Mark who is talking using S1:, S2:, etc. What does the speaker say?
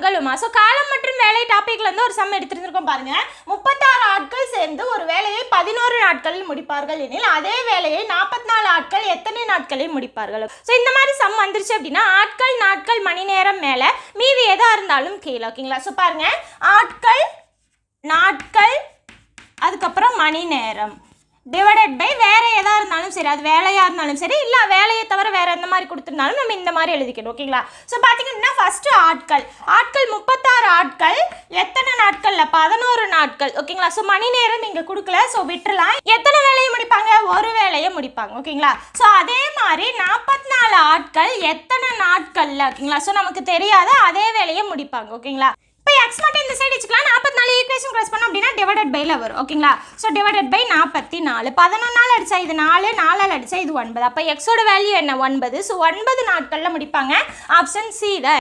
S1: பங்களுமா. So காலம் மற்றும் வேலை டாபிக்ல இருந்து ஒரு சம் எடுத்துருக்கோம் பாருங்க. 36 ஆட்கள் சேர்ந்து ஒரு வேலையை 11 நாட்களில் முடிப்பார்கள் எனில் அதே வேலையை 44 ஆட்கள் எத்தனை நாட்களில் முடிப்பார்கள்? ஸோ இந்த மாதிரி சம் வந்துருச்சு அப்படின்னா ஆட்கள், நாட்கள், மணி நேரம் மேலே மீதி எதாக இருந்தாலும் கீழே. ஓகேங்களா? ஸோ பாருங்க, ஆட்கள், நாட்கள், அதுக்கப்புறம் மணி நேரம் டிவைடட் பை வேறு எதாக இருந்தாலும் சரி, அது வேலையாக இருந்தாலும் சரி, இல்லை வேலையை தவிர வேறு எந்த மாதிரி கொடுத்துருந்தாலும் நம்ம இந்த மாதிரி எழுதிக்கணும். ஓகேங்களா? ஸோ பார்த்தீங்கன்னா ஃபஸ்ட்டு ஆட்கள் 36 ஆட்கள் எத்தனை நாட்களில்? 11 நாட்கள். ஓகேங்களா? ஸோ மணி நேரம் இங்கே கொடுக்கல, ஸோ விட்டுலாம். எத்தனை வேலையை முடிப்பாங்க? ஒரு வேலையை முடிப்பாங்க. ஓகேங்களா? ஸோ அதே மாதிரி 44 ஆட்கள் எத்தனை நாட்களில்? ஓகேங்களா? ஸோ நமக்கு தெரியாத அதே வேலையை முடிப்பாங்க. ஓகேங்களா? இப்போ எக்ஸ் மட்டும் இந்த சைடு வச்சுக்கலாம். 44 ஈக்குவேஷன் கிராஸ் பண்ணோம் அப்படின்னா டிவைடட் பைல வரும். ஓகேங்களா? So divided by 44. 11 அடிச்சா இது 4, 4 அடிச்சா இது 9. அப்போ எக்ஸோட வேல்யூ என்ன? 9. ஸோ 9 நாட்களில் முடிப்பாங்க. ஆப்ஷன் சி தான்.